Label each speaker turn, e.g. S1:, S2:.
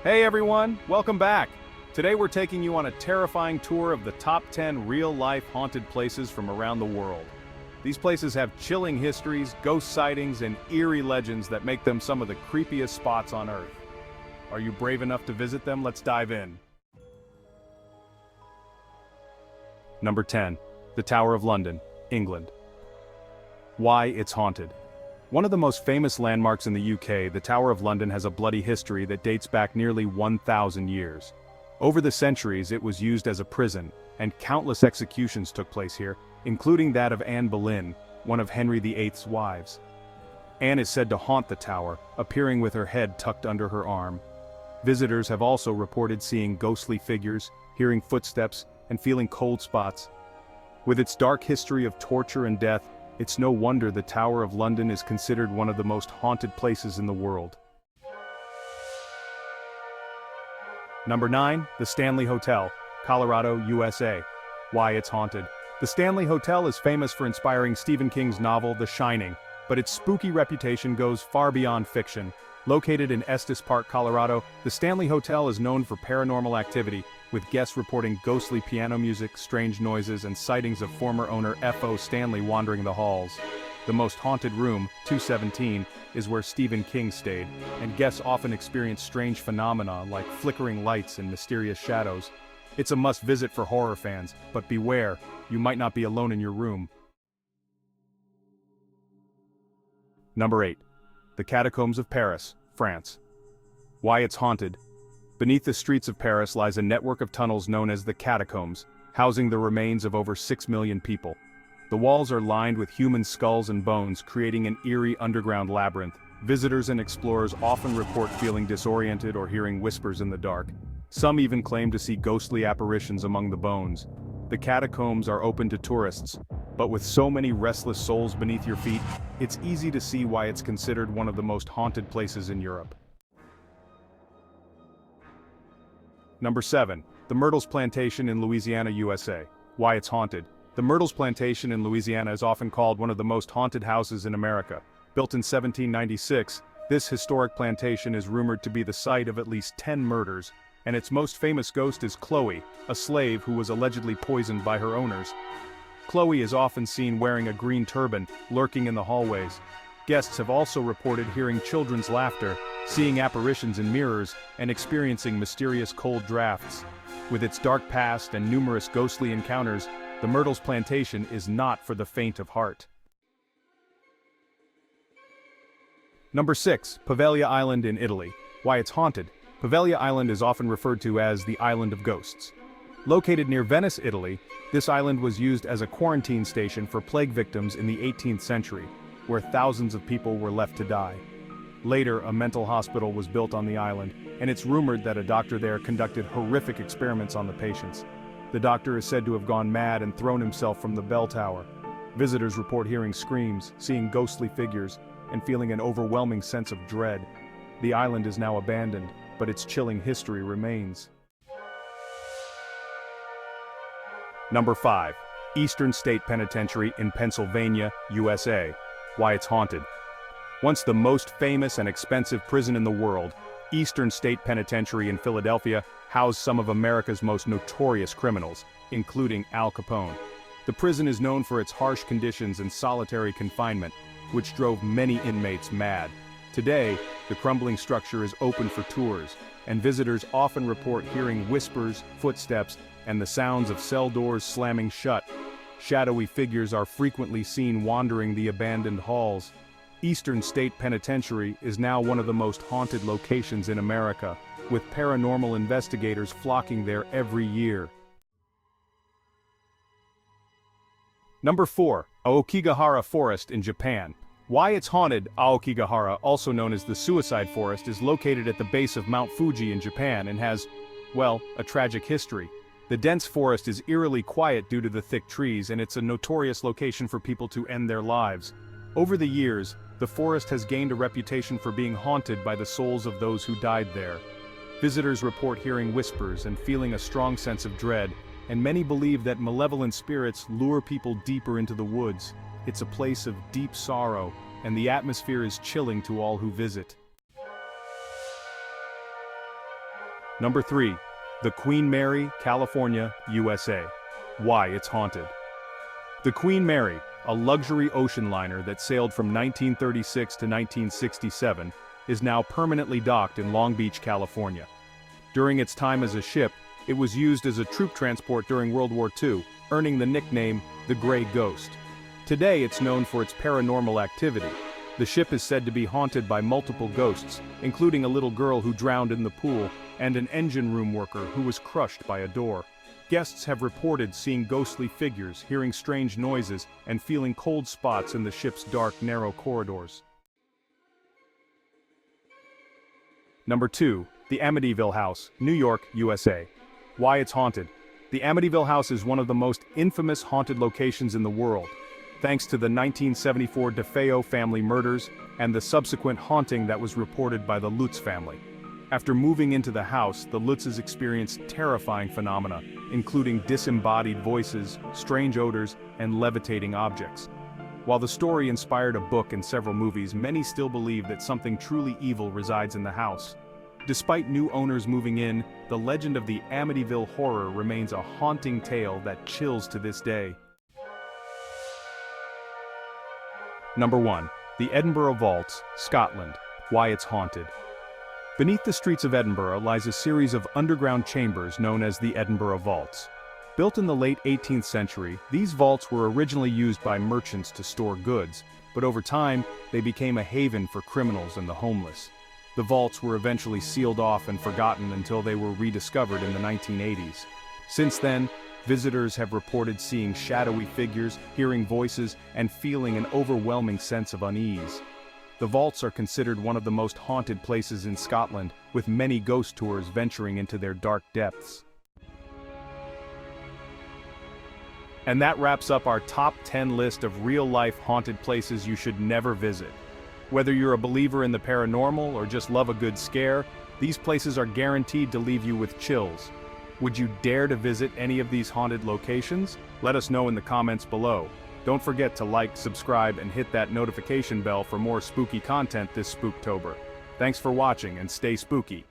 S1: Hey everyone, welcome back. Today we're taking you on a terrifying tour of the top 10 real-life haunted places from around the world. These places have chilling histories, ghost sightings, and eerie legends that make them some of the creepiest spots on Earth. Are you brave enough to visit them? Let's dive in. Number 10. The Tower of London, England. Why it's haunted. One of the most famous landmarks in the UK, the Tower of London has a bloody history that dates back nearly 1,000 years. Over the centuries, it was used as a prison, and countless executions took place here, including that of Anne Boleyn, one of Henry VIII's wives. Anne is said to haunt the tower, appearing with her head tucked under her arm. Visitors have also reported seeing ghostly figures, hearing footsteps, and feeling cold spots. With its dark history of torture and death, it's no wonder the Tower of London is considered one of the most haunted places in the world. Number 9. The Stanley Hotel, Colorado, USA. Why it's haunted. The Stanley Hotel is famous for inspiring Stephen King's novel The Shining, but its spooky reputation goes far beyond fiction. Located in Estes Park, Colorado, the Stanley Hotel is known for paranormal activity, with guests reporting ghostly piano music, strange noises, and sightings of former owner F.O. Stanley wandering the halls. The most haunted room, 217, is where Stephen King stayed, and guests often experience strange phenomena like flickering lights and mysterious shadows. It's a must-visit for horror fans, but beware, you might not be alone in your room. Number 8. The Catacombs of Paris, France. Why it's haunted. Beneath the streets of Paris lies a network of tunnels known as the Catacombs, housing the remains of over 6 million people. The walls are lined with human skulls and bones, creating an eerie underground labyrinth. Visitors and explorers often report feeling disoriented or hearing whispers in the dark. Some even claim to see ghostly apparitions among the bones. The catacombs are open to tourists, but with so many restless souls beneath your feet, it's easy to see why it's considered one of the most haunted places in Europe. Number 7. The Myrtles Plantation in Louisiana, USA. Why it's haunted. The Myrtles Plantation in Louisiana is often called one of the most haunted houses in America. Built in 1796, this historic plantation is rumored to be the site of at least 10 murders, and its most famous ghost is Chloe, a slave who was allegedly poisoned by her owners. Chloe is often seen wearing a green turban, lurking in the hallways. Guests have also reported hearing children's laughter, seeing apparitions in mirrors, and experiencing mysterious cold drafts. With its dark past and numerous ghostly encounters, the Myrtles Plantation is not for the faint of heart. Number 6. Poveglia Island in Italy. Why it's haunted. Poveglia Island is often referred to as the Island of Ghosts. Located near Venice, Italy, this island was used as a quarantine station for plague victims in the 18th century, where thousands of people were left to die. Later, a mental hospital was built on the island, and it's rumored that a doctor there conducted horrific experiments on the patients. The doctor is said to have gone mad and thrown himself from the bell tower. Visitors report hearing screams, seeing ghostly figures, and feeling an overwhelming sense of dread. The island is now abandoned, but its chilling history remains. Number 5. Eastern State Penitentiary in Pennsylvania, USA. Why it's haunted. Once the most famous and expensive prison in the world, Eastern State Penitentiary in Philadelphia housed some of America's most notorious criminals, including Al Capone. The prison is known for its harsh conditions and solitary confinement, which drove many inmates mad. Today, the crumbling structure is open for tours, and visitors often report hearing whispers, footsteps, and the sounds of cell doors slamming shut. Shadowy figures are frequently seen wandering the abandoned halls. Eastern State Penitentiary is now one of the most haunted locations in America, with paranormal investigators flocking there every year. Number 4. Aokigahara Forest in Japan. Why it's haunted. Aokigahara, also known as the Suicide Forest, is located at the base of Mount Fuji in Japan and has, well, a tragic history. The dense forest is eerily quiet due to the thick trees, and it's a notorious location for people to end their lives. Over the years, the forest has gained a reputation for being haunted by the souls of those who died there. Visitors report hearing whispers and feeling a strong sense of dread, and many believe that malevolent spirits lure people deeper into the woods. It's a place of deep sorrow, and the atmosphere is chilling to all who visit. Number 3. The Queen Mary, California, USA. Why it's haunted. The Queen Mary, a luxury ocean liner that sailed from 1936 to 1967, is now permanently docked in Long Beach, California. During its time as a ship, it was used as a troop transport during World War II, earning the nickname the Gray Ghost. Today it's known for its paranormal activity. The ship is said to be haunted by multiple ghosts, including a little girl who drowned in the pool and an engine room worker who was crushed by a door. Guests have reported seeing ghostly figures, hearing strange noises, and feeling cold spots in the ship's dark, narrow corridors. Number 2. The Amityville House, New York, USA. Why it's haunted. The Amityville House is one of the most infamous haunted locations in the world, thanks to the 1974 DeFeo family murders and the subsequent haunting that was reported by the Lutz family. After moving into the house, the Lutzes experienced terrifying phenomena, including disembodied voices, strange odors, and levitating objects. While the story inspired a book and several movies, many still believe that something truly evil resides in the house. Despite new owners moving in, the legend of the Amityville Horror remains a haunting tale that chills to this day. Number 1. The Edinburgh Vaults, Scotland. Why it's haunted. Beneath the streets of Edinburgh lies a series of underground chambers known as the Edinburgh Vaults. Built in the late 18th century, these vaults were originally used by merchants to store goods, but over time, they became a haven for criminals and the homeless. The vaults were eventually sealed off and forgotten until they were rediscovered in the 1980s. Since then, visitors have reported seeing shadowy figures, hearing voices, and feeling an overwhelming sense of unease. The vaults are considered one of the most haunted places in Scotland, with many ghost tours venturing into their dark depths. And that wraps up our top 10 list of real-life haunted places you should never visit. Whether you're a believer in the paranormal or just love a good scare, these places are guaranteed to leave you with chills. Would you dare to visit any of these haunted locations? Let us know in the comments below. Don't forget to like, subscribe, and hit that notification bell for more spooky content this Spooktober. Thanks for watching and stay spooky.